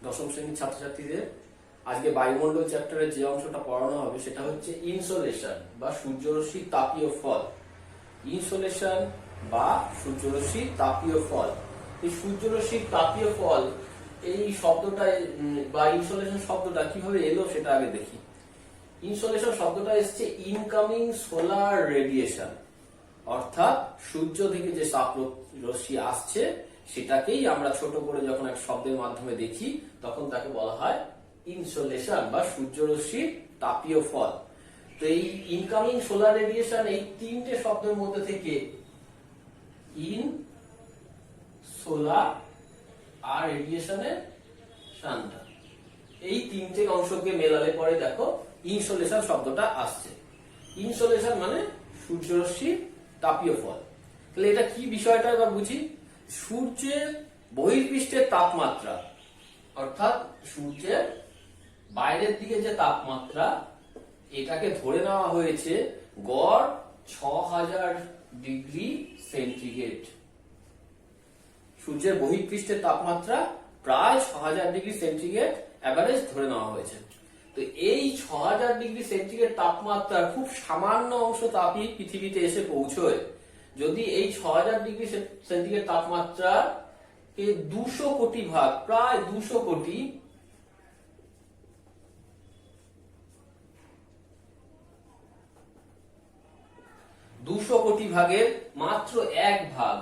দশম শ্রেণীর ছাত্রছাত্রীদের আজকে বায়ুমণ্ডল চ্যাপ্টারে যে অংশটা পড়ানো হবে সেটা হচ্ছে ইনসোলেশন বা সূর্যরশ্মির তাপীয় ফল। ইনসোলেশন বা সূর্যরশ্মির তাপীয় ফল। এই সূর্যরশ্মির তাপীয় ফল এই শব্দটা বা ইনসোলেশন শব্দটা কিভাবে এলো সেটা আগে দেখি। ইনসোলেশন শব্দটা এসছে ইনকামিং সোলার রেডিয়েশন, অর্থাৎ সূর্য থেকে যে তাপ রশ্মি আসছে সেটাকেই আমরা ছোট করে যখন এক শব্দের মাধ্যমে দেখি তখন তাকে বলা হয় ইনসোলেশন বা সূর্যরশ্মির তাপীয় ফল। তো এই ইনকামিং সোলার রেডিয়েশন এই তিনটে শব্দের মধ্যে থেকে ইন সোলার আর রেডিয়েশনের শানটা, এই তিনটে অংশকে মেলালে পরে দেখো ইনসোলেশন শব্দটা আসছে। ইনসোলেশন মানে সূর্যরশ্মির তাপীয় ফল। তাহলে এটা কি বিষয়টা এবার বুঝি। সূর্যের বহির্পৃষ্ঠের তাপমাত্রা, অর্থাৎ সূর্যের বাইরের দিকে যে তাপমাত্রা, এটাকে ধরে নেওয়া হয়েছে গড় ৬০০০ ডিগ্রি সেন্টিগ্রেড। সূর্যের বহির্পৃষ্ঠের তাপমাত্রা প্রায় ৬০০০ ডিগ্রি সেন্টিগ্রেড অ্যাভারেজ ধরে নেওয়া হয়েছে। তো এই ৬০০০ ডিগ্রি সেন্টিগ্রেড তাপমাত্রার খুব সামান্য অংশ তাপই পৃথিবীতে এসে পৌঁছয়। যদি এই ৬০০০ ডিগ্রি সেন্টিগ্রেড তাপমাত্রা ২০০ কোটি ভাগ, প্রায় ২০০ কোটি ভাগের মাত্র এক ভাগ,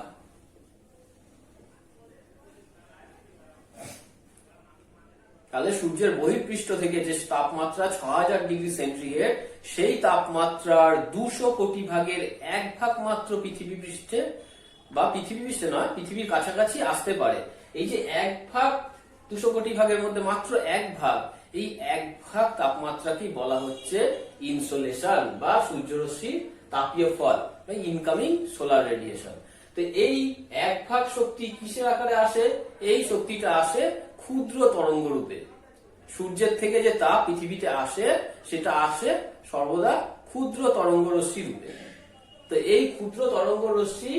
তাহলে সূর্যের বহির্পৃষ্ঠ থেকে যে তাপমাত্রা ৬০০০ ডিগ্রি সেন্টিগ্রেড, সেই তাপমাত্রার ২০০ কোটি ভাগের এক ভাগ মাত্র পৃথিবী পৃষ্ঠে বা পৃথিবী পৃষ্ঠে নয়, পৃথিবীর কাছাকাছি আসতে পারে। এই যে এক ভাগ, ২০০ কোটি ভাগের মধ্যে মাত্র এক ভাগ, এই এক ভাগ তাপমাত্রাকেই বলা হচ্ছে ইনসোলেশন বা সূর্যরশ্মির তাপীয় ফল বা ইনকামিং সোলার রেডিয়েশন। তো এই এক ভাগ শক্তি কিসের আকারে আসে? এই শক্তিটা আসে ক্ষুদ্র তরঙ্গ রূপে। সূর্যের থেকে যে তাপ পৃথিবীতে আসে সেটা আসে সর্বদা ক্ষুদ্র তরঙ্গ রশ্মি রূপে। তো এই ক্ষুদ্র তরঙ্গ রশ্মি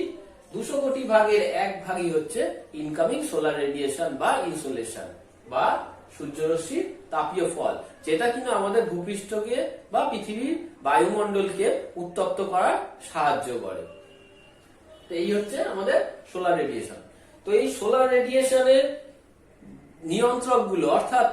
২০০ কোটি ভাগের এক ভাগই হচ্ছে ইনকামিং সোলার রেডিয়েশন বা ইনসোলেশন বা সূর্যরশ্মির তাপীয় ফল, যেটা কিনা আমাদের ভূপৃষ্ঠকে বা পৃথিবীর বায়ুমণ্ডলকে উত্তপ্ত করার সাহায্য করে। তো এই হচ্ছে আমাদের সোলার রেডিয়েশন। তো এই সোলার রেডিয়েশনের নিয়ন্ত্রক গুলো, অর্থাৎ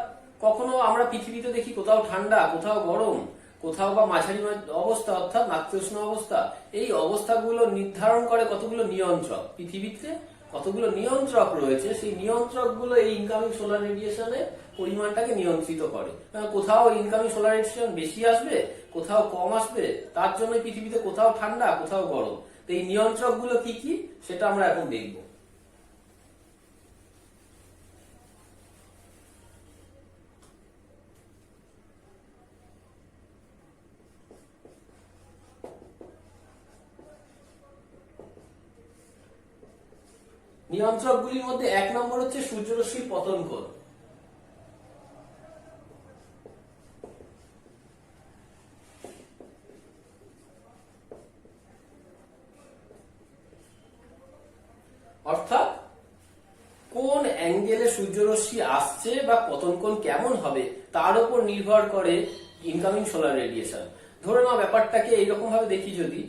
কখনো আমরা পৃথিবীতে দেখি কোথাও ঠান্ডা, কোথাও গরম, কোথাও বা মাঝারি অবস্থা অর্থাৎ নাতিশীতোষ্ণ অবস্থা। এই অবস্থাগুলো নির্ধারণ করে কতগুলো নিয়ন্ত্রক। পৃথিবীতে কতগুলো নিয়ন্ত্রক রয়েছে, সেই নিয়ন্ত্রক গুলো এই ইনকামিং সোলার রেডিয়েশনের পরিমাণটাকে নিয়ন্ত্রিত করে। কোথাও ইনকামিং সোলার রেডিয়েশন বেশি আসবে, কোথাও কম আসবে, তার জন্য পৃথিবীতে কোথাও ঠান্ডা, কোথাও গরম। তো এই নিয়ন্ত্রক গুলো কি কি সেটা আমরা এখন দেখব। নিয়ন্ত্রকগুলির মধ্যে এক নম্বর হচ্ছে সূর্যরশ্মির পতন কোণ। অর্থাৎ কোন অ্যাঙ্গেলে সূর্যরশ্মি আসছে বা পতন কোণ কেমন হবে তার উপর নির্ভর করে ইনকামিং সোলার রেডিয়েশন। ধরে নাও ব্যাপারটাকে এইরকম ভাবে দেখি, যদি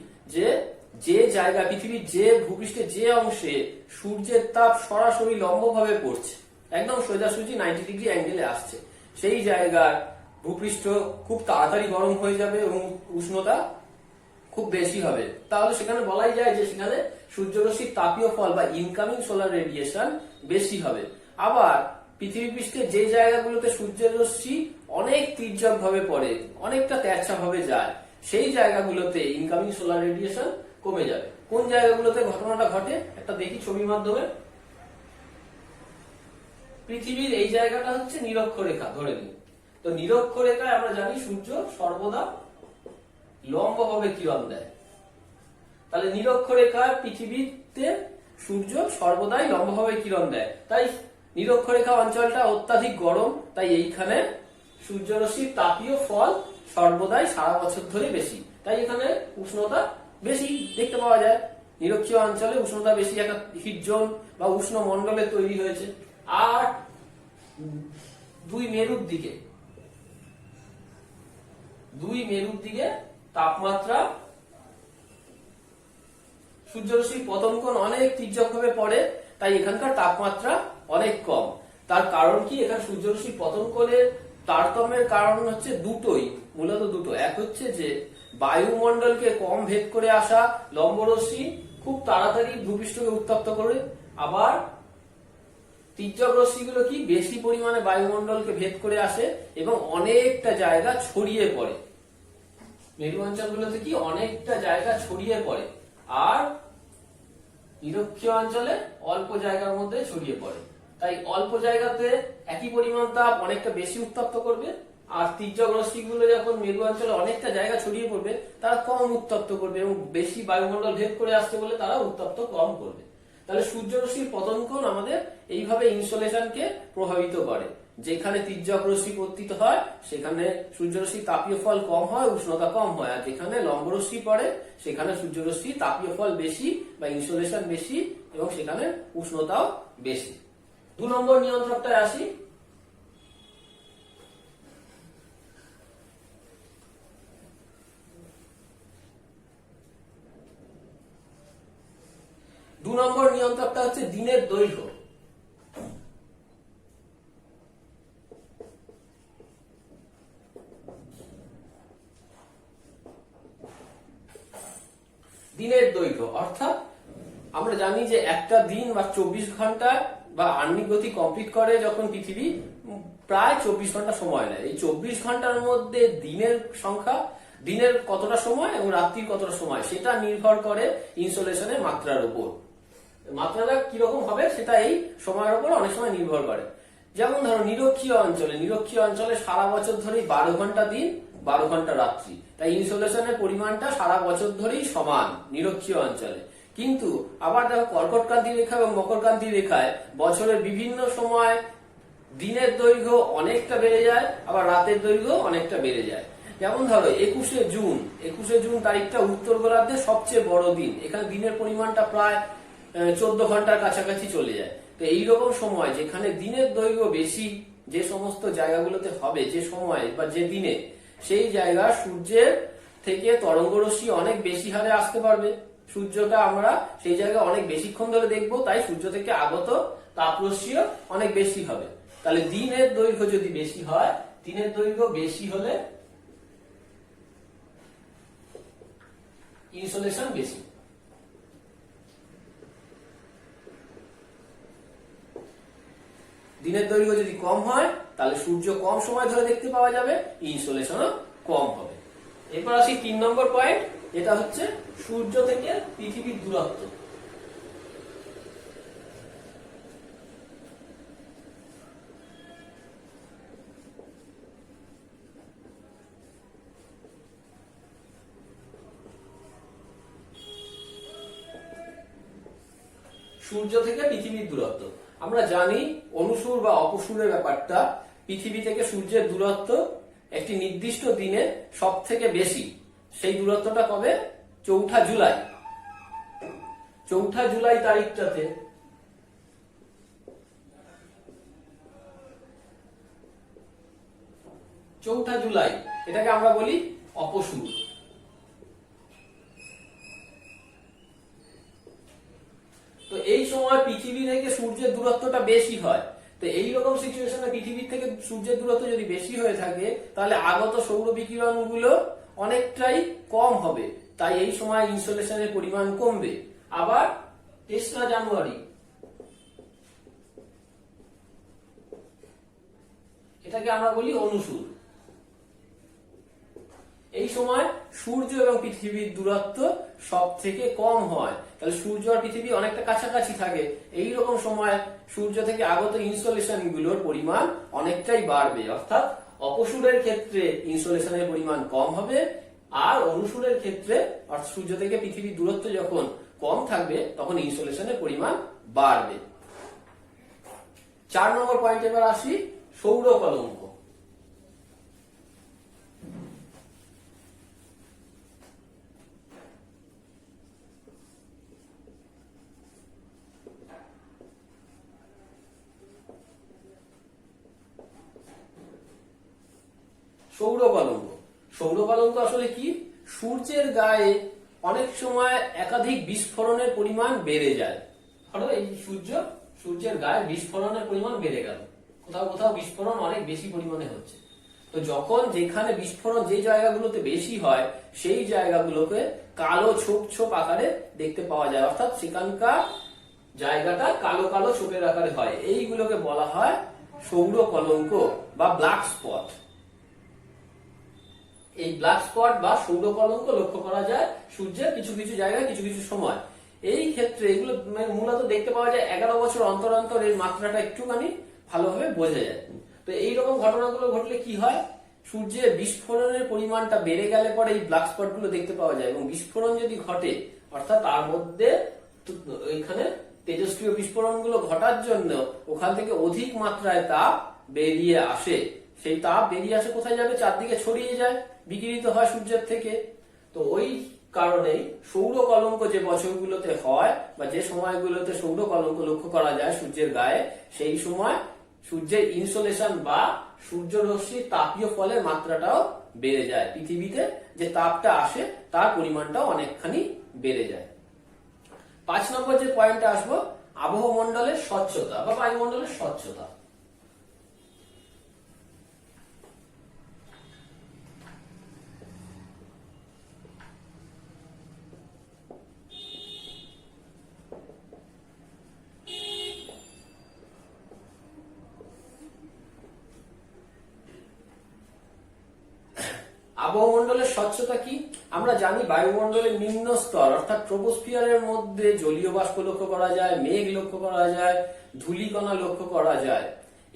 যে জায়গা পৃথিবীর যে ভূপৃষ্ঠের যে অংশে সূর্যের তাপ সরাসরি লম্বভাবে পড়ছে, একদম সোজাসুজি 90 ডিগ্রি অ্যাঙ্গেলে আসছে, সেই জায়গার ভূপৃষ্ঠ খুব তাড়াতাড়ি গরম হয়ে যাবে এবং উষ্ণতা খুব বেশি হবে। তাহলে সেখানে বলাই যায় যে সেখানে সূর্যরশ্মির তাপীয় ফল বা ইনকামিং সোলার রেডিয়েশন বেশি হবে। আবার পৃথিবী পৃষ্ঠে যে জায়গাগুলোতে সূর্যের রশ্মি অনেক তির্যক ভাবে পড়ে, অনেকটা তেরছা ভাবে যায়, সেই জায়গাগুলোতে ইনকামিং সোলার রেডিয়েশন কমে যাবে। কোন জায়গাগুলোতে ঘটনাটা ঘটে একটা দেখি ছবির মাধ্যমে। পৃথিবীর এই জায়গাটা হচ্ছে নিরক্ষরেখা ধরে নিই। তো নিরক্ষরেখায় আমরা জানি সূর্য সর্বদা লম্বভাবে কিরণ দেয়। তাহলে নিরক্ষরেখায় পৃথিবীতে সূর্য সর্বদাই লম্বভাবে কিরণ দেয়, তাই নিরক্ষরেখা অঞ্চলটা অত্যাধিক গরম, তাই এইখানে সূর্যরশ্মির তাপীয় ফল সর্বদাই সারা বছর ধরে বেশি, তাই এখানে উষ্ণতা বেশি দেখতে পাওয়া যায়। নিরক্ষীয় অঞ্চলে উষ্ণতা বেশি, একটা হিট জোন বা উষ্ণ মন্ডলে তৈরি হয়েছে। আর দুই মেরুর দিকে তাপমাত্রা সূর্যরশ্মির পতন কোণ অনেক তির্যকভাবে পড়ে, তাই এখানকার তাপমাত্রা অনেক কম। তার কারণ কি? এখানে সূর্যরশ্মির পতন কোণের তারতম্যের কারণ হচ্ছে মূলত দুটো। এক হচ্ছে যে বায়ুমণ্ডলকে কম ভেদ করে আসা লম্বরশ্মি খুব তাড়াতাড়ি ভূপৃষ্ঠকে উত্তপ্ত করে, আবার তির্যক রশ্মিগুলো কি বেশি পরিমাণে বায়ুমণ্ডলকে ভেদ করে আসে এবং অনেকটা জায়গা ছড়িয়ে পড়ে। মেরু অঞ্চলগুলোতে কি অনেকটা জায়গা ছড়িয়ে পড়ে, আর নিরক্ষীয় অঞ্চলে অল্প জায়গার মধ্যে ছড়িয়ে পড়ে। তাই অল্প জায়গাতে একই পরিমাণ তাপ অনেকটা বেশি উত্তপ্ত করবে, আর তির্যক রশ্মিগুলো যখন মেরু অঞ্চলে অনেকটা জায়গা ছড়িয়ে পড়বে তারা কম উত্তপ্ত করবে এবং বেশি বায়ুমণ্ডল ভেদ করে আসতে বলে তারা উত্তপ্ত কম করবে। তাহলে সূর্যরশ্মির পতন কোণ আমাদের এইভাবে ইনসোলেশনকে প্রভাবিত করে। যেখানে তির্যক রশ্মি পতিত হয় সেখানে সূর্যরশ্মির তাপীয় ফল কম হয়, উষ্ণতা কম হয়, আর যেখানে লম্বরশ্মি পড়ে সেখানে সূর্যরশ্মির তাপীয় ফল বেশি বা ইনসোলেশন বেশি এবং সেখানে উষ্ণতাও বেশি। 2 নম্বর নিয়ন্ত্রকটায় আসি। দু নম্বর নিয়ন্ত্রকটা হচ্ছে দিনের দৈর্ঘ্য। দিনের দৈর্ঘ্য অর্থাৎ আমরা জানি যে একটা দিন বা 24 ঘন্টা বা আহ্নিক গতি কমপ্লিট করে যখন পৃথিবী প্রায় 24 ঘন্টা সময় নেয়। এই 24 ঘন্টার মধ্যে দিনের সংখ্যা, দিনের কতটা সময় এবং রাত্রির কতটা সময় সেটা নির্ভর করে ইনসোলেশনের মাত্রার উপর। মাত্রাটা কিরকম হবে সেটা এই সময়ের উপর অনেক সময় নির্ভর করে। যেমন ধরো নিরক্ষীয় অঞ্চলে সারা বছর ধরেই 12 ঘন্টা দিন 12 ঘন্টা রাত্রি, তাই ইনসোলেশনের পরিমাণটা সারা বছর ধরেই সমান নিরক্ষীয় অঞ্চলে। কিন্তু আবার দেখো কর্কটক্রান্তি রেখা এবং মকরক্রান্তি রেখায় বছরের বিভিন্ন সময় দিনের দৈর্ঘ্য অনেকটা বেড়ে যায়, আবার রাতের দৈর্ঘ্য অনেকটা বেড়ে যায়। যেমন ধরো 21শে জুন তারিখটা উত্তর গোলার্ধে সবচেয়ে বড় দিন, এখানে দিনের পরিমাণটা প্রায় 14 ঘন্টার কাছাকাছি চলে যায়। তো এইরকম সময় যেখানে দিনের দৈর্ঘ্য বেশি যে সমস্ত জায়গাগুলোতে হবে, যে সময় বা যে দিনে, সেই জায়গা সূর্যের থেকে তরঙ্গ রশ্মি অনেক বেশি হারে আসতে পারবে। সূর্যটা আমরা সেই জায়গায় অনেক বেশিক্ষণ ধরে দেখবো, তাই সূর্য থেকে আগত তাপরশ্মিও অনেক বেশি হবে। তাহলে দিনের দৈর্ঘ্য যদি বেশি হয়, দিনের দৈর্ঘ্য বেশি হলে ইনসোলেশন বেশি। দিনের দৈর্ঘ্য যদি কম হয় তাহলে সূর্য কম সময় ধরে দেখতে পাওয়া যাবে, ইনসোলেশনও কম হবে। এরপর আসি 3 নম্বর পয়েন্ট, যেটা হচ্ছে সূর্য থেকে পৃথিবীর দূরত্ব। সূর্য থেকে পৃথিবীর দূরত্ব আমরা জানি, অনুসুর বা অপসুরের ব্যাপারটা। পৃথিবী থেকে সূর্যের দূরত্ব একটি নির্দিষ্ট দিনে সব থেকে বেশি। সেই দূরত্বটা কবে? 4 জুলাই। 4 জুলাই তারিখটাতে এটাকে আমরা বলি অপসুর। তো এই সময় পৃথিবী থেকে সূর্যের দূরত্বটা বেশি হয়। তো এইরকম সিচুয়েশনে পৃথিবী থেকে সূর্যের দূরত্ব যদি বেশি হয়ে থাকে তাহলে আগত সৌর বিকিরণ গুলো অনেকটাই কম হবে, তাই এই সময় ইনসোলেশনের পরিমাণ কমবে। আবার 3 জানুয়ারি এটাকে আমরা বলি অনুসুর। এই সময় সূর্য এবং পৃথিবীর দূরত্ব সব থেকে কম হয়, তাহলে সূর্য আর পৃথিবী অনেকটা কাছাকাছি থাকে। এইরকম সময় সূর্য থেকে আগত ইনসোলেশন গুলোর পরিমাণ অনেকটাই বাড়বে, অর্থাৎ অপসূরের ক্ষেত্রে ইনসোলেশনের পরিমাণ কম হবে, আর অনুসূরের ক্ষেত্রে অর্থাৎ সূর্য থেকে পৃথিবীর দূরত্ব যখন কম থাকবে তখন ইনসোলেশনের পরিমাণ বাড়বে। 4 নম্বর পয়েন্ট এবার আসি, সৌর কলঙ্ক। সৌরকলঙ্ক। সৌরকলঙ্ক আসলে কি? সূর্যের গায়ে অনেক সময় একাধিক বিস্ফোরণের পরিমাণ বেড়ে যায়। ধরো এই সূর্যের গায়ে বিস্ফোরণের পরিমাণ বেড়ে গেল, কোথাও কোথাও বিস্ফোরণ অনেক বেশি পরিমাণে হচ্ছে। তো যখন যেখানে বিস্ফোরণ যে জায়গাগুলোতে বেশি হয় সেই জায়গাগুলোকে কালো ছোপ ছোপ আকারে দেখতে পাওয়া যায়, অর্থাৎ সেখানকার জায়গাটা কালো কালো ছোপের আকারে হয়। এইগুলোকে বলা হয় সৌর কলঙ্ক বা ব্ল্যাক স্পট। এই ব্ল্যাক স্পট বা সৌর কলঙ্ক লক্ষ্য করা যায় সূর্যের কিছু কিছু জায়গায় কিছু কিছু সময়। এই ক্ষেত্রে এগুলো মূলত দেখতে পাওয়া যায় 11 বছর অন্তর অন্তর এর মাত্রাটা একটুখানি ভালোভাবে বোঝা যায়। তো এইরকম ঘটনাগুলো ঘটলে কি হয়, সূর্যের বিস্ফোরণের পরিমাণটা বেড়ে গেলে পরে এই ব্ল্যাক স্পট গুলো দেখতে পাওয়া যায়। এবং বিস্ফোরণ যদি ঘটে, অর্থাৎ তার মধ্যে এখানে তেজস্ক্রিয় বিস্ফোরণ গুলো ঘটার জন্য ওখান থেকে অধিক মাত্রায় তাপ বেরিয়ে আসে। সেই তাপ বেরিয়ে আসে কোথায় যাবে? চারদিকে ছড়িয়ে যায়, বিকিরিত হয় সূর্যের থেকে। তো ওই কারণেই সৌর কলঙ্ক যে বছরগুলোতে হয় বা যে সময়গুলোতে সৌর কলঙ্ক লক্ষ্য করা যায় সূর্যের গায়ে, সেই সময় সূর্যের ইনসোলেশন বা সূর্যরশ্মির তাপীয় ফলের মাত্রাটাও বেড়ে যায়। পৃথিবীতে যে তাপটা আসে তার পরিমাণটাও অনেকখানি বেড়ে যায়। 5 নম্বর যে পয়েন্টে আসবো, আবহমণ্ডলের স্বচ্ছতা বা বায়ুমণ্ডলের স্বচ্ছতা। আবহমণ্ডলের স্বচ্ছতা কি? আমরা জানি বায়ুমণ্ডলের নিম্ন স্তর অর্থাৎ ট্রপোস্ফিয়ারের মধ্যে জলীয় বাষ্প লক্ষ্য করা যায়, মেঘ লক্ষ্য করা যায়, ধূলিকণা লক্ষ্য করা যায়।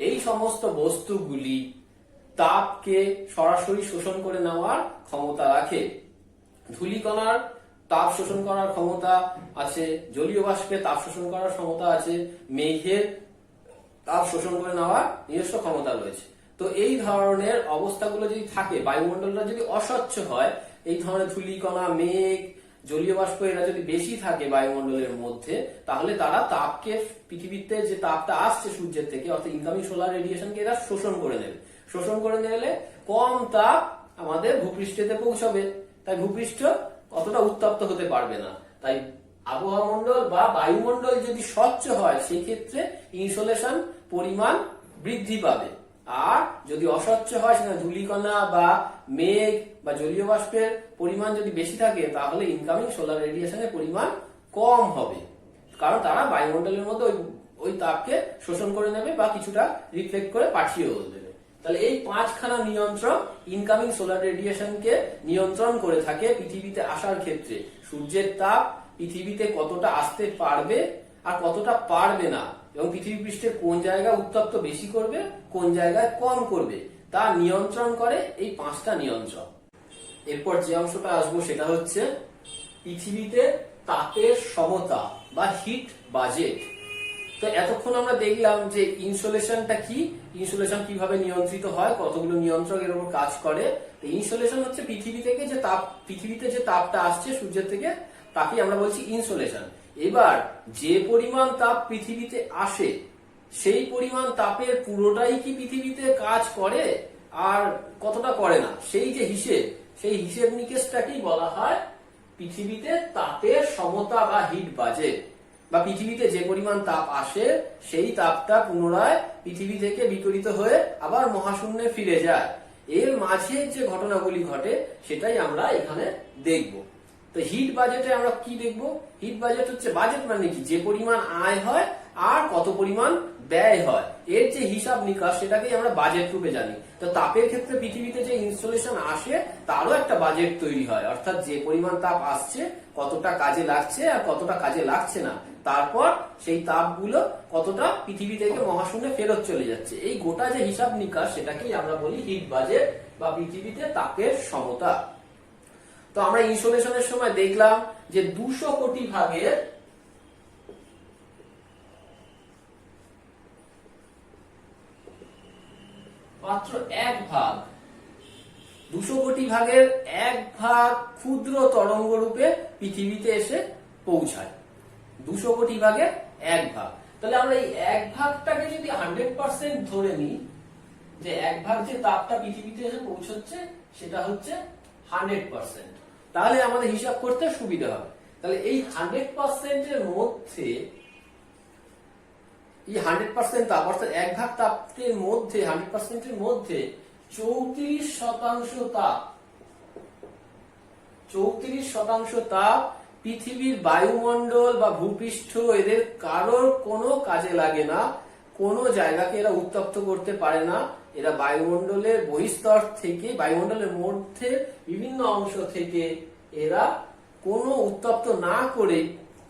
এই সমস্ত বস্তুগুলি তাপকে সরাসরি শোষণ করে নেওয়ার ক্ষমতা রাখে। ধূলিকণার তাপ শোষণ করার ক্ষমতা আছে, জলীয় বাষ্পের তাপ শোষণ করার ক্ষমতা আছে, মেঘের তাপ শোষণ করে নেওয়ার নিজস্ব ক্ষমতা রয়েছে। তো এই ধরনের অবস্থাগুলো যদি থাকে, বায়ুমণ্ডলটা যদি অস্বচ্ছ হয়, এই ধরনের ধূলিকণা, মেঘ, জলীয় বাষ্প এরা যদি বেশি থাকে বায়ুমণ্ডলের মধ্যে, তাহলে তারা তাপকে, পৃথিবীতে যে তাপটা আসছে সূর্যের থেকে অর্থাৎ ইনকামিং সোলার রেডিয়েশনকে এরা শোষণ করে নেবে। শোষণ করে নিলে কম তাপ আমাদের ভূপৃষ্ঠেতে পৌঁছাবে, তাই ভূপৃষ্ঠ অতটা উত্তপ্ত হতে পারবে না। তাই আবহাওয়া মণ্ডল বা বায়ুমণ্ডল যদি স্বচ্ছ হয় সেই ক্ষেত্রে ইনসোলেশন পরিমাণ বৃদ্ধি পাবে। আর যদি অস্বচ্ছ হয়, সেখানে ধূলিকণা বা মেঘ বা জলীয় বাষ্পের পরিমাণ যদি বেশি থাকে, তাহলে ইনকামিং সোলার রেডিয়েশনের পরিমাণ কম হবে, কারণ তারা বায়ুমণ্ডলের মধ্যে ওই তাপকে শোষণ করে নেবে বা কিছুটা রিফ্লেক্ট করে পাঠিয়েও দেবে। তাহলে এই 5খানা নিয়ন্ত্রক ইনকামিং সোলার রেডিয়েশনকে নিয়ন্ত্রণ করে থাকে পৃথিবীতে আসার ক্ষেত্রে। সূর্যের তাপ পৃথিবীতে কতটা আসতে পারবে আর কতটা পারবে না, এবং পৃথিবী পৃষ্ঠের কোন জায়গায় উত্তপ্ত বেশি করবে, কোন জায়গায় কম করবে, তা নিয়ন্ত্রণ করে এই 5টা নিয়ন্ত্রক। এরপর যে অংশটা আসবো সেটা হচ্ছে পৃথিবীতে তাপের সমতা বা হিট বাজেট। তো এতক্ষণ আমরা দেখলাম যে ইনসোলেশনটা কি, ইনসোলেশন কিভাবে নিয়ন্ত্রিত হয়, কতগুলো নিয়ন্ত্রক এর উপর কাজ করে। ইনসোলেশন হচ্ছে পৃথিবী থেকে যে তাপ, পৃথিবীতে যে তাপটা আসছে সূর্যের থেকে, তাকে আমরা বলছি ইনসোলেশন। এবার যে পরিমাণ তাপ পৃথিবীতে আসে সেই পরিমাণ তাপের পুরোটাই কি পৃথিবীতে কাজ করে আর কতটা করে না, সেই যে হিসেব, সেই হিসেব নিকেশটাকেই বলা হয় পৃথিবীতে তাপের সমতা বা হিট বাজেট। বা পৃথিবীতে যে পরিমাণ তাপ আসে সেই তাপটা পুনরায় পৃথিবী থেকে বিকিরিত হয়ে আবার মহাশূন্যে ফিরে যায়। এর মাঝে যে ঘটনাগুলি ঘটে সেটাই আমরা এখানে দেখব। তো হিট বাজেটে আমরা কি দেখব? হিট বাজেট হচ্ছে, বাজেট মানে কি, যে পরিমাণ আয় হয় আর কত পরিমাণ ব্যয় হয়, এর যে হিসাব নিকাশ সেটাকেই আমরা বাজেট রূপে জানি। তো তাপের ক্ষেত্রে পৃথিবীতে যে ইনস্টলেশন আসে তারও একটা বাজেট তৈরি হয়, অর্থাৎ যে পরিমাণ তাপ আসছে কতটা কাজে লাগছে আর কতটা কাজে লাগছে না, তারপর সেই তাপগুলো কতটা পৃথিবী থেকে মহাশূন্যে ফেরত চলে যাচ্ছে, এই গোটা যে হিসাব নিকাশ সেটাকেই আমরা বলি হিট বাজেট বা পৃথিবীতে তাপের সমতা। তো আমরা ইনসোলেশনের সময় দেখলাম যে 200 কোটি ভাগের মাত্র 1 ভাগ, 200 কোটি ভাগের 1 ভাগ ক্ষুদ্র তরঙ্গ রূপে পৃথিবীতে এসে পৌঁছায়। 200 কোটি ভাগের 1 ভাগ। তাহলে আমরা এই 1 ভাগটাকে যদি 100% ধরে নিই, যে 1 ভাগ যে তাপটা পৃথিবীতে এসে পৌঁছচ্ছে সেটা হচ্ছে 100%। তাহলে আমাদের হিসাব করতে সুবিধা হবে। তাহলে এই 100% এর মধ্যে, এই 100% তাপ অর্থাৎ 1 ভাগ তাপের মধ্যে 100% এর মধ্যে 34% তাপ, 34% তাপ পৃথিবীর বায়ুমণ্ডল বা ভূপৃষ্ঠ এদের কারোর কোনো কাজে লাগে না, কোনো জায়গাকে এরা উত্তপ্ত করতে পারে না। এরা বায়ুমণ্ডলের বহিঃস্তর থেকে, বায়ুমণ্ডলের মধ্যে বিভিন্ন অংশ থেকে এরা কোনো উত্তপ্ত না করে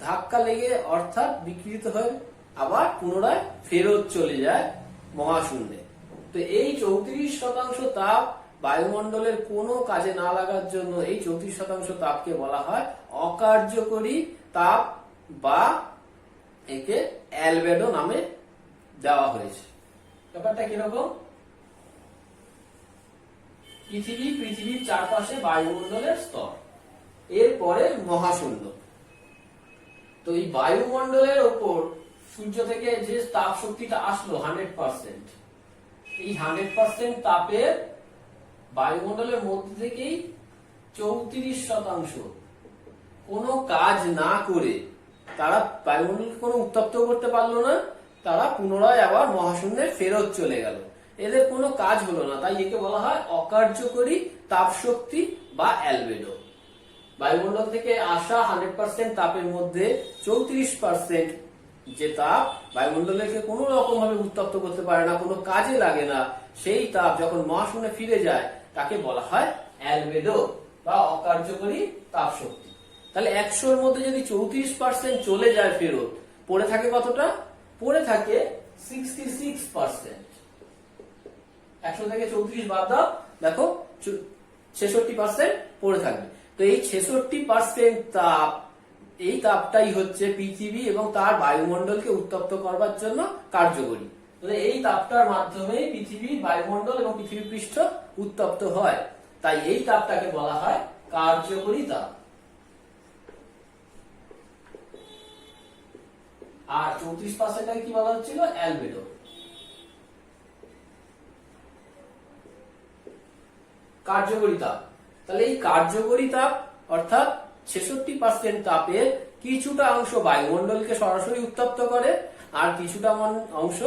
ধাক্কা লেগে অর্থাৎ বিকৃত হয়ে আবার পুনরায় ফেরত চলে যায় মহাশূন্যে। তো এই 34% তাপ বায়ুমণ্ডলের কোনো কাজে না লাগার জন্য এই 34% তাপকে বলা হয় অকার্যকরী তাপ, বা একে অ্যালবেডো নামে দেওয়া হয়েছে। ব্যাপারটা কিরকম? পৃথিবীর চারপাশে বায়ুমণ্ডলের স্তর, এরপরে মহাশূন্য। তো এই বায়ুমণ্ডলের ওপর সূর্য থেকে যে তাপ শক্তিটা আসলো 100%, এই 100% তাপের বায়ুমণ্ডলের মধ্যে থেকেই 34% কোনো কাজ না করে, তারা বায়ুমণ্ডলকে কোনো উত্তপ্ত করতে পারলো না, তারা পুনরায় আবার মহাশূন্যে ফেরত চলে গেল। এদের কোনো কাজ হলো না, তাই একে বলা হয় অকার্যকরী তাপ শক্তি বা অ্যালবেডো। বায়ুমণ্ডল থেকে আসা 100% তাপের মধ্যে 34% যে তাপ বায়ুমণ্ডলকে কোনো রকম ভাবে উত্তপ্ত করতে পারে না, কোনো কাজে লাগে না, সেই তাপ যখন মহাশূন্যে ফিরে যায় তাকে বলা হয় অ্যালবেডো বা অকার্যকরী তাপ শক্তি। তাহলে 100-এর মধ্যে যদি 34% চলে যায় ফেরত, পড়ে থাকে কতটা? পড়ে থাকে 66%। 100 থেকে 34 বাদ দাও, দেখো 66% পড়ে থাকবে। তো এই 66% তাপ, এই তাপটাই হচ্ছে পৃথিবী এবং তার বায়ুমণ্ডলকে উত্তপ্ত করবার জন্য কার্যকরী। তাহলে এই তাপটার মাধ্যমে পৃথিবীর বায়ুমণ্ডল এবং পৃথিবী পৃষ্ঠ উত্তপ্ত হয়, তাই এই তাপটাকে বলা হয় কার্যকরী তাপ। আর 34% কি বলা হচ্ছিল? অ্যালবেডো। কার্যকরী তাপ। তাহলে এই কার্যকরী তাপ অর্থাৎ 66% তাপের কিছুটা অংশ বায়ুমণ্ডলকে সরাসরি উত্তপ্ত করে, আর কিছুটা অংশ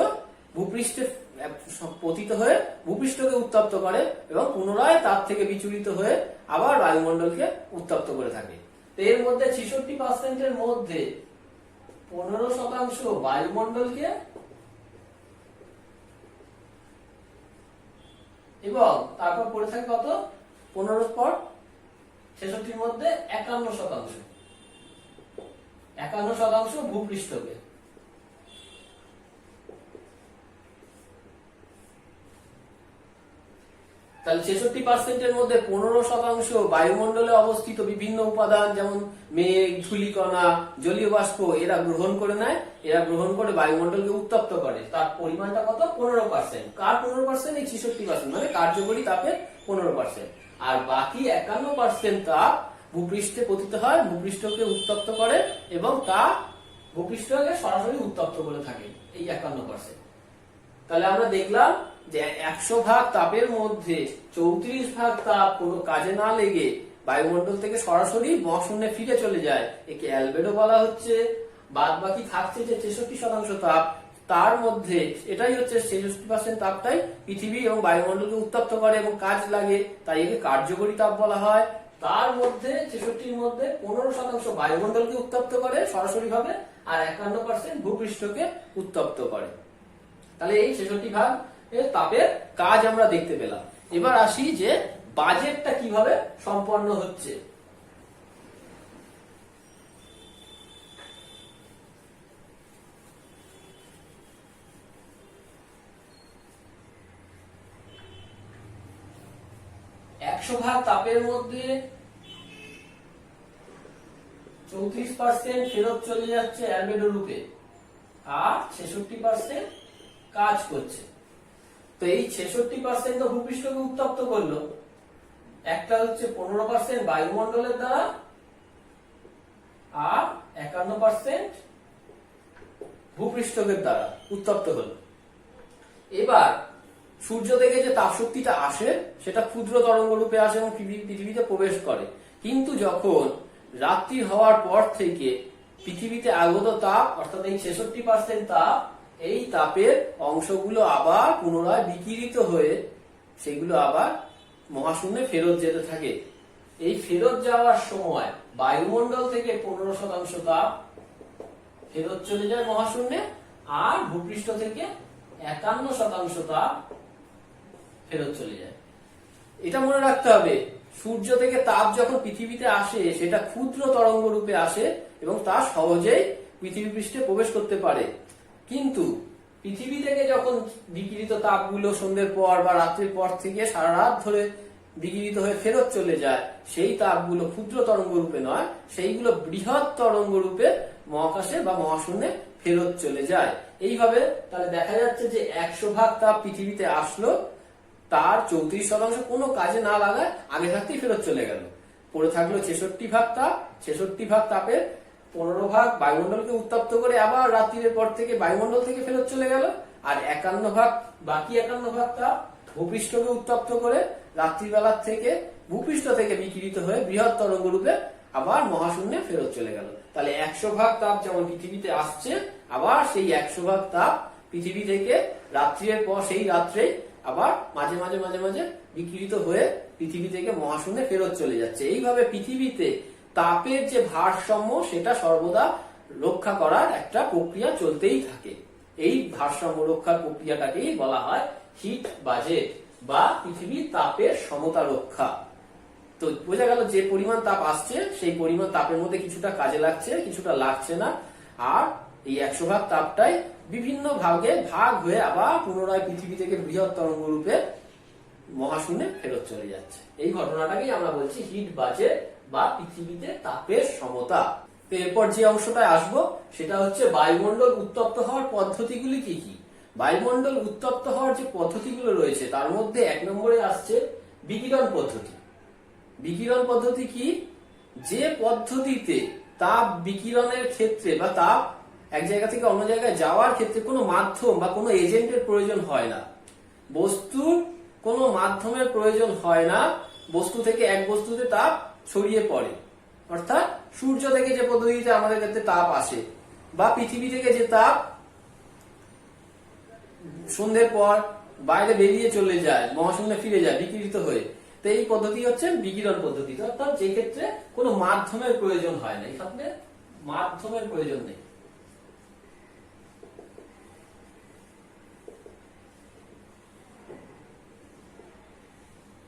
ভূপৃষ্ঠে পতিত হয়ে ভূপৃষ্ঠকে উত্তপ্ত করে এবং পুনরায় তাপ থেকে বিচলিত হয়ে আবার বায়ুমণ্ডলকে উত্তপ্ত করে থাকে। এর মধ্যে 66% এর মধ্যে 15% বায়ুমণ্ডলকে এবং তারপর পড়ে থাকে কত? 15 পর 66-র মধ্যে 51% ভূপৃষ্ঠকে। তাহলে 66% এর মধ্যে 15% বায়ুমণ্ডলে অবস্থিত বিভিন্ন উপাদান, যেমন মেঘ, ধূলিকণা, জলীয় বাষ্প, এরা গ্রহণ করে নেয়, এরা গ্রহণ করে বায়ুমণ্ডলকে উত্তপ্ত করে। তার পরিমাণটা কত? 15%। কার 15%? এই 66%, মানে কার্যকরী তাপের 15%। আর বাকি 51% তাপ ভূপৃষ্ঠে পতিত হয়, ভূপৃষ্ঠকে উত্তপ্ত করে এবং তা ভূপৃষ্ঠকে সরাসরি উত্তপ্ত করে থাকে, এই 51%। তাহলে আমরা দেখলাম যে 100 ভাগ তাপের মধ্যে 34 ভাগ তাপ কোনো কাজে না লেগে বায়ুমণ্ডল থেকে সরাসরি মহাশূন্যে ফিরে চলে যায়, একে অ্যালবেডো বলা হচ্ছে। বাদ বাকি থাকছে যে 66% তাপ, তার মধ্যে এটাই হচ্ছে 66% তাপটাই পৃথিবী এবং বায়ুমণ্ডলকে উত্তপ্ত করে এবং কাজ লাগে, তাই একে কার্যকরী তাপ বলা হয়। তার মধ্যে 66-র মধ্যে 15% বায়ুমণ্ডলকে উত্তপ্ত করে সরাসরি ভাবে, আর 51% ভূপৃষ্ঠকে উত্তপ্ত করে। তাহলে এই 66 ভাগ তাপের কাজ আমরা দেখতে পেলাম। এবার আসি যে বাজেটটা কিভাবে সম্পন্ন হচ্ছে। একশো ভাগ তাপের মধ্যে 34% ফেরত চলে যাচ্ছে অ্যালবেডো রূপে, আর 66% কাজ করছে। তো এই 66% তো ভূপৃষ্ঠকে উত্তপ্ত করলো, একটা হচ্ছে 15% বায়ুমণ্ডলের দ্বারা, আর 51% ভূপৃষ্ঠকের দ্বারা উত্তপ্ত হলো। এবার সূর্য থেকে যে তাপ শক্তিটা আসে সেটা ক্ষুদ্র তরঙ্গ রূপে আসে এবং পৃথিবীতে প্রবেশ করে। কিন্তু যখন রাত্রি হওয়ার পর থেকে পৃথিবীতে আগত তাপ অর্থাৎ এই 66% তাপ, এই তাপের অংশগুলো আবার পুনরায় বিকিরিত হয়ে সেগুলো আবার মহাশূন্যে ফেরত যেতে থাকে। এই ফেরত যাওয়ার সময় বায়ুমণ্ডল থেকে 15% তাপ ফেরত চলে যায় মহাশূন্যে, আর ভূপৃষ্ঠ থেকে 51% তাপ ফেরত চলে যায়। এটা মনে রাখতে হবে, সূর্য থেকে তাপ যখন পৃথিবীতে আসে সেটা ক্ষুদ্র তরঙ্গ রূপে আসে এবং তা সহজেই পৃথিবী পৃষ্ঠে প্রবেশ করতে পারে। কিন্তু পৃথিবী থেকে যখন বিকিরিত তাপগুলো সন্ধ্যের পর বা রাত্রির পর থেকে সারা রাত ধরে বিকিরিত হয়ে ফেরত চলে যায়, সেই তাপগুলো ক্ষুদ্র তরঙ্গ রূপে নয়, সেইগুলো বৃহৎ তরঙ্গ রূপে মহাকাশে বা মহাশূন্যে ফেরত চলে যায়। এইভাবে তাহলে দেখা যাচ্ছে যে 100 ভাগ তাপ পৃথিবীতে আসলো, তার 34% কোনো কাজে না লাগায় আগে থাকতেই ফেরত চলে গেল। পড়ে থাকলো 66 ভাগ তাপ। 66 ভাগ তাপের 15 ভাগ বায়ুমণ্ডলকে উত্তপ্ত করে আবার রাত্রির পর থেকে বায়ুমণ্ডল থেকে ফেরত চলে গেল, আর 51 ভাগ, বাকি 51 ভাগ তাপ ভূপৃষ্ঠকে উত্তপ্ত করে রাত্রিবেলার থেকে ভূপৃষ্ঠ থেকে বিকিরিত হয়ে বৃহৎ তরঙ্গ রূপে আবার মহাশূন্যে ফেরত চলে গেল। তাহলে 100 ভাগ তাপ যেমন পৃথিবীতে আসছে, আবার সেই 100 ভাগ তাপ পৃথিবী থেকে রাত্রির পর সেই রাত্রে আবার মাঝে মাঝে মাঝে মাঝে বিকিরিত হয়ে পৃথিবী থেকে মহাশূন্যে ফেরত চলে যাচ্ছে। এইভাবে পৃথিবীতে তাপের যে ভারসাম্য সেটা সর্বদা রক্ষা করার একটা প্রক্রিয়া চলতেই থাকে। এই ভারসাম্য রক্ষার প্রক্রিয়াটাকেই বলা হয় হিট বাজেট বা পৃথিবীর তাপের সমতা রক্ষা। তো বোঝা গেল যে পরিমাণ তাপ আসছে সেই পরিমাণ তাপের মধ্যে কিছুটা কাজে লাগছে, কিছুটা লাগছে না, আর এই 100 ভাগ তাপটাই বিভিন্ন ভাগে ভাগ হয়ে আবার পুনরায় পৃথিবী থেকে বৃহৎ তরঙ্গ রূপে মহাশূন্যে ফেরত চলে যাচ্ছে। এই ঘটনাটাকেই আমরা বলছি হিট বাজেট বা পৃথিবীতে তাপের সমতা। তো এরপর যে অংশটায় আসবো সেটা হচ্ছে বায়ুমণ্ডল উত্তপ্ত হওয়ার পদ্ধতিগুলি কি কি। বায়ুমণ্ডল উত্তপ্ত হওয়ার যে পদ্ধতিগুলো রয়েছে তার মধ্যে 1 নম্বরে আসছে বিকিরণ পদ্ধতি। বিকিরণ পদ্ধতি কি? যে পদ্ধতিতে তাপ বিকিরণের ক্ষেত্রে বা তাপ এক জায়গা থেকে অন্য জায়গায় যাওয়ার ক্ষেত্রে কোনো মাধ্যম বা কোনো এজেন্টের প্রয়োজন হয় না, বস্তুর কোনো মাধ্যমের প্রয়োজন হয় না, বস্তু থেকে এক বস্তুতে তাপ ছড়িয়ে পড়ে। অর্থাৎ সূর্য থেকে যে পদ্ধতিতে আমাদের কাছে তাপ আসে বা পৃথিবী থেকে যে তাপ সন্ধ্যের পর বাইরে বেরিয়ে চলে যায়, মহাশূন্যে ফিরে যায় বিকিরিত হয়ে, তো এই পদ্ধতি হচ্ছে বিকিরণ পদ্ধতি। অর্থাৎ যে ক্ষেত্রে কোনো মাধ্যমের প্রয়োজন হয় না, এখানে মাধ্যমের প্রয়োজন নেই।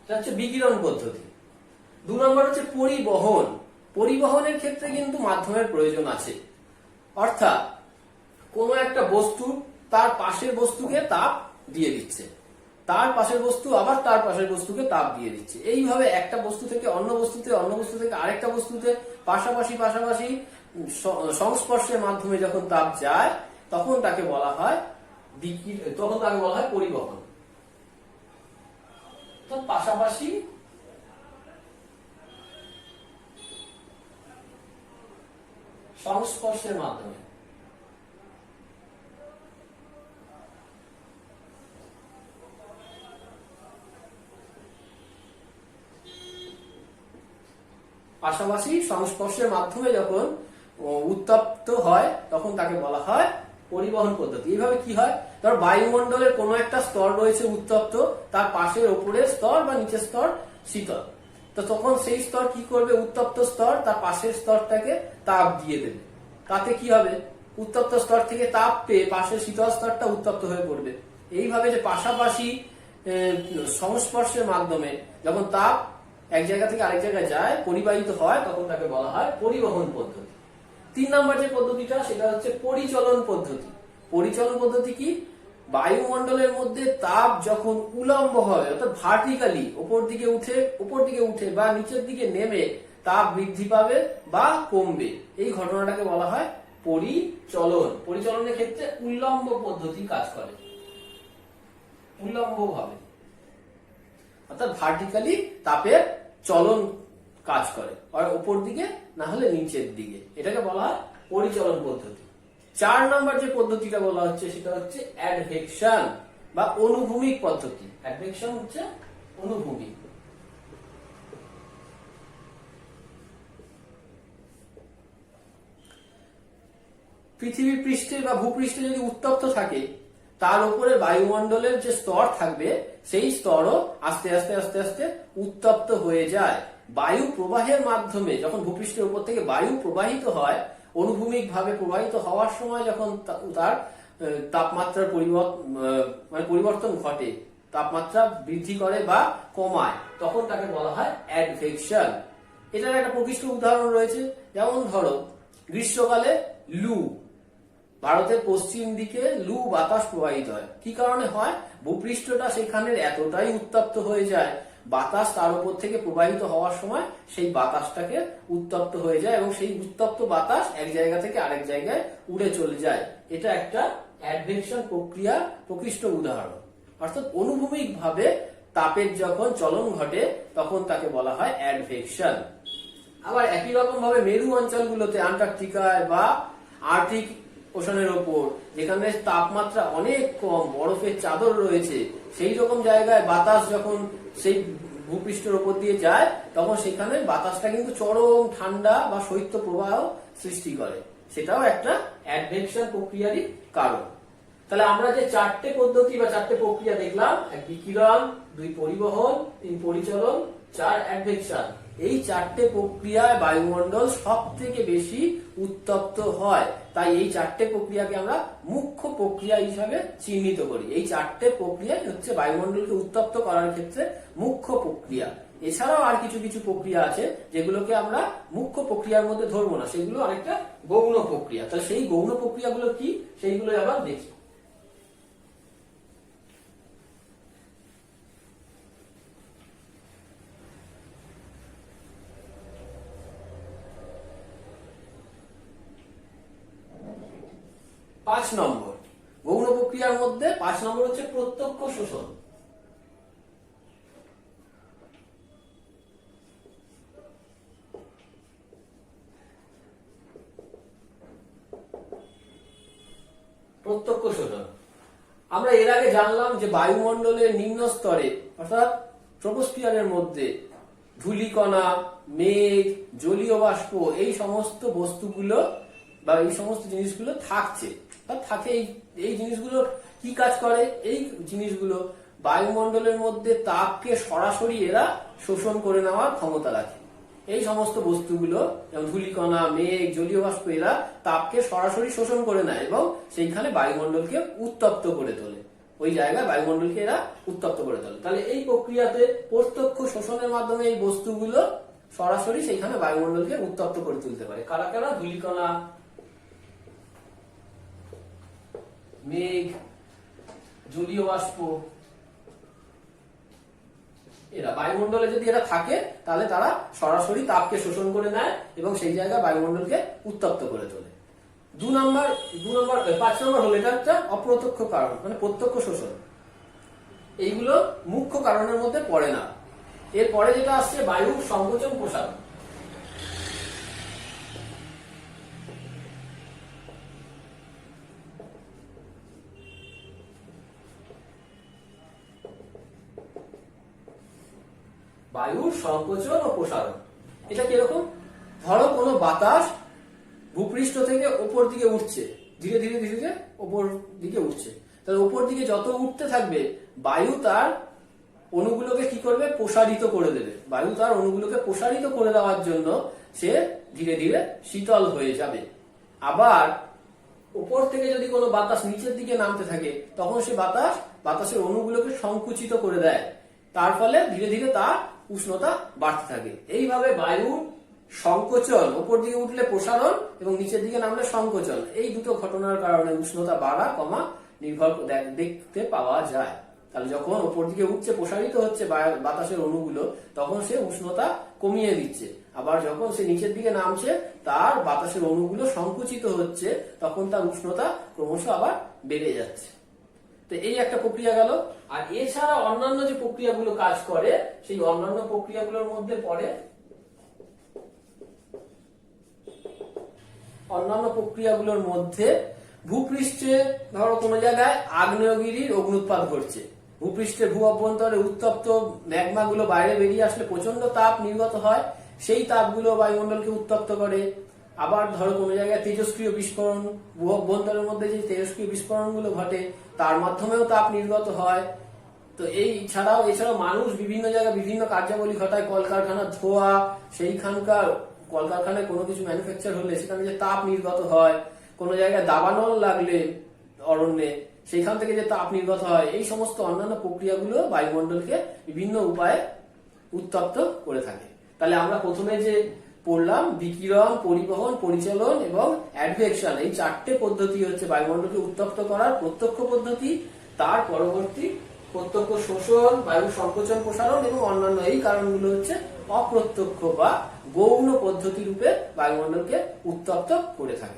হচ্ছে বিকিরণ পদ্ধতি। 2 নম্বর হচ্ছে পরিবহন। পরিবহনের ক্ষেত্রে কিন্তু মাধ্যমের প্রয়োজন আছে। অর্থাৎ কোনো একটা বস্তু তার পাশের বস্তুকে তাপ দিয়ে দিচ্ছে, তার পাশের বস্তু আবার তার পাশের বস্তুকে তাপ দিয়ে দিচ্ছে। এইভাবে একটা বস্তু থেকে অন্য বস্তুতে, অন্য বস্তু থেকে আরেকটা বস্তুতে পাশাপাশি পাশাপাশি সংস্পর্শের মাধ্যমে যখন তাপ যায় তখন তাকে বলা হয় পরিবহন। তো পাশাপাশি সংস্পর্শের মাধ্যমে যখন উত্তপ্ত হয় তখন তাকে বলা হয় পরিবহন পদ্ধতি। এইভাবে কি হয়, ধর বায়ুমণ্ডলের কোনো একটা স্তর রয়েছে উত্তপ্ত, তার পাশের ওপরের স্তর বা নিচের স্তর শীতল, তো তখন সেই স্তর কি করবে, উত্তপ্ত স্তর তার পাশের স্তরটাকে তাপ দিয়ে দেবে। তাতে কি হবে, উত্তপ্ত স্তর থেকে তাপ পেয়ে পাশের শীতল স্তরটা উত্তপ্ত হয়ে পড়বে। এইভাবে যে পাশাপাশি সংস্পর্শের মাধ্যমে যখন তাপ এক জায়গা থেকে আরেক জায়গায় যায়, পরিবাহিত হয়, তখন তাকে বলা হয় পরিবহন পদ্ধতি। 3 নম্বর যে পদ্ধতিটা সেটা হচ্ছে পরিচলন পদ্ধতি। পরিচলন পদ্ধতি কি, বায়ুমণ্ডলের মধ্যে তাপ যখন উলম্ব হবে অর্থাৎ ভার্টিক্যালি উপর দিকে উঠে বা নিচের দিকে নেমে তাপ বৃদ্ধি পাবে বা কমবে, এই ঘটনাটাকে বলা হয় পরিচলন। পরিচলনের ক্ষেত্রে উল্লম্ব পদ্ধতি কাজ করে, উল্লম্ব ভাবে অর্থাৎ ভার্টিক্যালি তাপের চলন কাজ করে, আর উপর দিকে না হলে নিচের দিকে, এটাকে বলা হয় পরিচলন পদ্ধতি। 4 নম্বর যে পদ্ধতিটা বলা হচ্ছে সেটা হচ্ছে অ্যাডভেকশন। বা অনুভূমিক পদ্ধতি। অ্যাডভেকশন হচ্ছে অনুভূমিক। পৃথিবী পৃষ্ঠে বা ভূপৃষ্ঠে যদি উত্তপ্ত থাকে, তার উপরে বায়ুমণ্ডলের যে স্তর থাকবে সেই স্তরও আস্তে আস্তে আস্তে আস্তে উত্তপ্ত হয়ে যায়। বায়ু প্রবাহের মাধ্যমে যখন ভূপৃষ্ঠের উপর থেকে বায়ু প্রবাহিত হয়, অনুভূমিক ভাবে প্রবাহিত হওয়ার সময় যখন তার তাপমাত্রার পরিবর্তন ঘটে, তাপমাত্রা বৃদ্ধি করে বা কমায়, তখন তাকে বলা হয় অ্যাডভেকশন। এটার একটা প্রকৃষ্ট উদাহরণ রয়েছে। যেমন ধরো গ্রীষ্মকালে লু, ভারতের পশ্চিম দিকে লু বাতাস প্রবাহিত হয়। কি কারণে হয়? ভূপৃষ্ঠটা সেখানে এতটাই উত্তপ্ত হয়ে যায়, বাতাস তার উপর থেকে প্রবাহিত হওয়ার সময় সেই বাতাসটাকে উত্তপ্ত হয়ে যায় এবং সেই উত্তপ্ত বাতাস এক জায়গা থেকে আরেক জায়গায় উড়ে চলে যায়। এটা একটা অ্যাডভেকশন প্রক্রিয়া প্রকৃষ্ট উদাহরণ। অর্থাৎ অনুভূমিক ভাবে তাপের যখন চলন ঘটে তখন তাকে বলা হয় অ্যাডভেকশন। আবার একই রকম ভাবে মেরু অঞ্চলগুলোতে, আন্টার্কটিকায় বা আর্কটিক ওশানের ওপর, যেখানে তাপমাত্রা অনেক কম, বরফের চাদর রয়েছে, সেই রকম জায়গায় বাতাস যখন সেই ভূপৃষ্ঠের উপর দিয়ে যায়, তখন সেখানে বাতাসটা কিন্তু চরম ঠান্ডা বা শৈত্য প্রবাহ সৃষ্টি করে। সেটাও একটা অ্যাডভেকশন প্রক্রিয়ারই কারণ। তাহলে আমরা যে চারটে পদ্ধতি বা চারটে প্রক্রিয়া দেখলাম, এক বিকিরণ, দুই পরিবহন, তিন পরিচলন, চার অ্যাডভেকশন, এই চারটে প্রক্রিয়ায় বায়ুমণ্ডল সব থেকে বেশি উত্তপ্ত হয়। তাই এই চারটে প্রক্রিয়াকে আমরা মুখ্য প্রক্রিয়া হিসাবে চিহ্নিত করি। এই চারটে প্রক্রিয়া হচ্ছে বায়ুমণ্ডলকে উত্তপ্ত করার ক্ষেত্রে মুখ্য প্রক্রিয়া। এছাড়াও আর কিছু কিছু প্রক্রিয়া আছে যেগুলোকে আমরা মুখ্য প্রক্রিয়ার মধ্যে ধরবো না, সেগুলো অনেকটা গৌণ প্রক্রিয়া। তাহলে সেই গৌণ প্রক্রিয়াগুলো কি, সেইগুলো আবার দেখি। পাঁচ নম্বর গৌণ প্রক্রিয়ার মধ্যে 5 নম্বর হচ্ছে প্রত্যক্ষ শোষণ। প্রত্যক্ষ শোষণ আমরা এর আগে জানলাম যে বায়ুমণ্ডলের নিম্ন স্তরে অর্থাৎ ট্রপোস্ফিয়ারের মধ্যে ধূলিকণা, মেঘ, জলীয় বাষ্প, এই সমস্ত বস্তুগুলো বা এই সমস্ত জিনিসগুলো থাকছে বা থাকে। এই জিনিসগুলো কি কাজ করে? এই জিনিসগুলো বায়ুমণ্ডলের মধ্যে তাপকে সরাসরি এরা শোষণ করে নেওয়ার ক্ষমতা রাখে। এই সমস্ত বস্তুগুলো যেমন ধূলিকণা, মেঘ, জলীয় বাষ্প, এরা তাপকে সরাসরি শোষণ করে নেয় এবং সেইখানে বায়ুমণ্ডলকে উত্তপ্ত করে তোলে। ওই জায়গায় বায়ুমণ্ডলকে এরা উত্তপ্ত করে তোলে। তাহলে এই প্রক্রিয়াতে প্রত্যক্ষ শোষণের মাধ্যমে এই বস্তুগুলো সরাসরি সেইখানে বায়ুমণ্ডলকে উত্তপ্ত করে তুলতে পারে। কারা কারা? ধূলিকণা, মেঘ, জলীয় বাষ্প, এরা বায়ুমণ্ডলে যদি এরা থাকে তাহলে তারা সরাসরি তাপকে শোষণ করে নেয় এবং সেই জায়গায় বায়ুমণ্ডলকে উত্তপ্ত করে তোলে। 5 নম্বর হলো এটা একটা অপ্রত্যক্ষ কারণ, মানে প্রত্যক্ষ শোষণ। এইগুলো মুখ্য কারণের মধ্যে পড়ে না। এরপরে যেটা আসছে বায়ু সংকোচন প্রসারণ। বায়ুর সংকোচন ও প্রসারণ এটা কিরকম? ধরো কোনো বাতাস ভূপৃষ্ঠ থেকে উপর দিকে উঠছে, ধীরে ধীরে ধীরে ধীরে উপর দিকে উঠছে। তাহলে উপর দিকে যত উঠতে থাকবে, বায়ু তার অণুগুলোকে কি করবে? প্রসারিত করে দেবে। বায়ু তার অণুগুলোকে প্রসারিত করে দেওয়ার জন্য সে ধীরে ধীরে শীতল হয়ে যাবে। আবার উপর থেকে যদি কোনো বাতাস নিচের দিকে নামতে থাকে, তখন সে বাতাসের অণুগুলোকে সংকুচিত করে দেয়। তার ফলে ধীরে ধীরে তার উষ্ণতা বাড়তে থাকে। এইভাবে বায়ু সংকোচন, উপর দিকে উঠলে প্রসারণ এবং নিচের দিকে নামলে সংকোচন, এই দুটো ঘটনার কারণে উষ্ণতা বাড়া কমা দেখতে পাওয়া যায়। তাহলে যখন উপর দিকে উঠছে, প্রসারিত হচ্ছে বাতাসের অণুগুলো, তখন সে উষ্ণতা কমিয়ে দিচ্ছে। আবার যখন সে নিচের দিকে নামছে, তার বাতাসের অণুগুলো সংকুচিত হচ্ছে, তখন তার উষ্ণতা ক্রমশ আবার বেড়ে যাচ্ছে। তো এই একটা প্রক্রিয়া গেল। আর এছাড়া অন্যান্য যে প্রক্রিয়াগুলো কাজ করে, সেই অন্যান্য প্রক্রিয়াগুলোর মধ্যে পড়ে ভূপৃষ্ঠে ধরো কোনো জায়গায় আগ্নেয়গিরির অগ্নুৎপাত ঘটছে, ভূপৃষ্ঠে ভূ অভ্যন্তরে উত্তপ্ত ম্যাগমাগুলো বাইরে বেরিয়ে আসলে প্রচন্ড তাপ নির্গত হয়, সেই তাপগুলো বায়ুমণ্ডলকে উত্তপ্ত করে। আবার ধরো কোনো জায়গায় তেজস্ক্রিয় বিস্ফোরণ, ভূ অভ্যন্তরের মধ্যে যে তেজস্ক্রিয় বিস্ফোরণ গুলো ঘটে তার মাধ্যমেও তাপ নির্গত হয়। তো এছাড়াও মানুষ বিভিন্ন জায়গায় বিভিন্ন কার্যাবলী ঘটায়, কলকারখানার ধোঁয়া, সেইখানকার কলকারখানায় কোনো কিছু ম্যানুফ্যাকচার হলে সেখানে যে তাপ নির্গত হয়, কোনো জায়গায় দাবানল লাগলে অরণ্যে সেইখান থেকে যে তাপ নির্গত হয়, এই সমস্ত অন্যান্য প্রক্রিয়াগুলো বায়ুমণ্ডলকে বিভিন্ন উপায়ে উত্তপ্ত করে থাকে। তাহলে আমরা প্রথমে যে পড়লাম বিকিরণ, পরিবহন, পরিচালন এবং অ্যাডভেকশন, এই চারটে পদ্ধতি হচ্ছে বায়ুমণ্ডলকে উত্তপ্ত করার প্রত্যক্ষ পদ্ধতি। তার পরবর্তী প্রত্যক্ষ শোষণ, বায়ু সংকোচন প্রসারণ এবং অন্যান্য এই কারণগুলো হচ্ছে অপ্রত্যক্ষ বা গৌণ পদ্ধতি রূপে বায়ুমণ্ডলকে উত্তপ্ত করে থাকে।